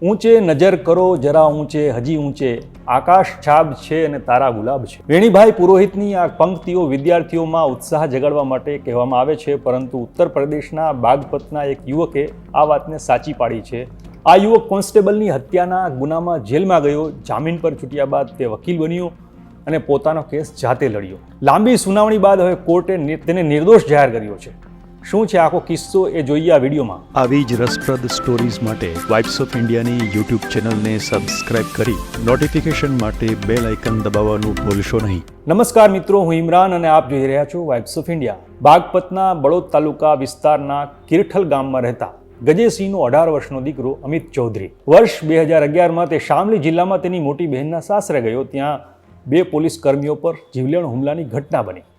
ઊંચે નજર કરો જરા ઊંચે હજી ઊંચે, આકાશ છાબ છે અને તારા ગુલાબ છે. વેણીભાઈ પુરોહિતની આ પંક્તિઓ વિદ્યાર્થીઓમાં ઉત્સાહ જગાડવા માટે કહેવામાં આવે છે, પરંતુ ઉત્તર પ્રદેશના બાગપતના એક યુવકે આ વાતને સાચી પાડી છે. આ યુવક કોન્સ્ટેબલની હત્યાના ગુનામાં જેલમાં ગયો. જામીન પર છૂટ્યા બાદ તે વકીલ બન્યો અને પોતાનો કેસ જાતે લડ્યો. લાંબી સુનાવણી બાદ હવે કોર્ટે તેને નિર્દોષ જાહેર કર્યો છે. શું છે આખો કિસ્સો એ જોઈએ આ વિડીયોમાં. આવી જ રસપ્રદ સ્ટોરીઝ માટે વાઇબ્સ ઓફ ઇન્ડિયાની યુટ્યુબ ચેનલને સબસ્ક્રાઇબ કરી નોટિફિકેશન માટે બેલ આઇકન દબાવવાનું ભૂલશો નહીં. નમસ્કાર મિત્રો, હું ઇમરાન અને આપ જોઈ રહ્યા છો વાઇબ્સ ઓફ ઇન્ડિયા. બાગપતના બળોદ તાલુકા વિસ્તારના કિરઠલ ગામમાં રહેતા ગજેસિંહનો 18 વર્ષનો દીકરો અમિત ચૌધરી વર્ષ 2011માં તે શામલી જિલ્લામાં તેની મોટી બહેનના સાસરે ગયો. ત્યાં 2 પોલીસ કર્મીઓ પર જીવલેણ હુમલાની ઘટના બની,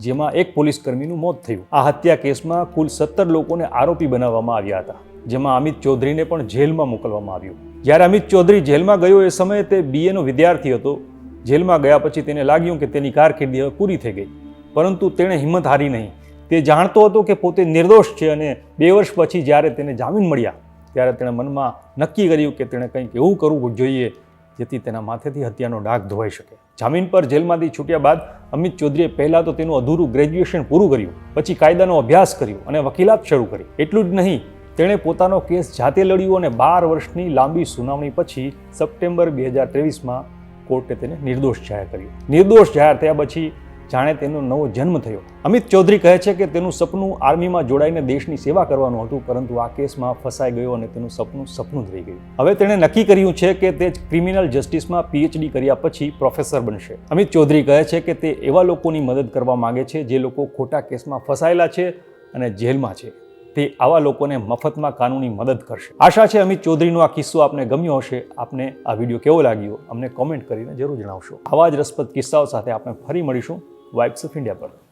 જેમાં એક પોલીસ કર્મીનું મોત થયું. આ હત્યા કેસમાં કુલ 17 લોકોને આરોપી બનાવવામાં આવ્યા હતા, જેમાં અમિત ચૌધરીને પણ જેલમાં મોકલવામાં આવ્યો. જ્યારે અમિત ચૌધરી જેલમાં ગયો એ સમયે તે BA નો વિદ્યાર્થી હતો. જેલમાં ગયા પછી તેને લાગ્યું કે તેની કારકિર્દી હવે પૂરી થઈ ગઈ, પરંતુ તેણે હિંમત હારી નહીં. તે જાણતો હતો કે પોતે નિર્દોષ છે અને 2 વર્ષ પછી જ્યારે તેને જામીન મળ્યા ત્યારે તેણે મનમાં નક્કી કર્યું કે તેણે કંઈક એવું કરવું જોઈએ જેથી તેના માથેથી હત્યાનો ડાઘ ધોવાઈ શકે. જામીન પર જેલમાંથી છૂટ્યા બાદ અમિત ચૌધરીએ પહેલાં તો તેનું અધૂરું ગ્રેજ્યુએશન પૂરું કર્યું, પછી કાયદાનો અભ્યાસ કર્યો અને વકીલાત શરૂ કરી. એટલું જ નહીં, તેણે પોતાનો કેસ જાતે લડ્યો અને 12 વર્ષની લાંબી સુનાવણી પછી સપ્ટેમ્બર 2023માં કોર્ટે તેને નિર્દોષ જાહેર કર્યો. નિર્દોષ જાહેર થયા પછી જાણે તેનો નવો જન્મ થયો. અમિત ચૌધરી કહે છે કે તેનું સપનું આર્મીમાં જોડાઈને દેશની સેવા કરવાનું હતું, પરંતુ આ કેસમાં ફસાઈ ગયો અને તેનું સપનું જ રહી ગયું. હવે તેણે નક્કી કર્યું છે કે તે ક્રિમિનલ જસ્ટિસમાં PhD કર્યા પછી પ્રોફેસર બનશે. અમિત ચૌધરી કહે છે કે તે એવા લોકોની મદદ કરવા માંગે છે જે લોકો ખોટા કેસમાં ફસાયેલા છે અને જેલમાં છે. તે આવા લોકોને મફતમાં કાનૂની મદદ કરશે. આશા છે અમિત ચૌધરીનો આ કિસ્સો આપને ગમ્યો હશે. આપને આ વિડીયો કેવો લાગ્યો અમને કોમેન્ટ કરીને જરૂર જણાવશો. આવા જ રસપ્રદ કિસ્સાઓ સાથે આપણે ફરી મળીશું વાઇબ્સ ઓફ ઇન્ડિયા પર.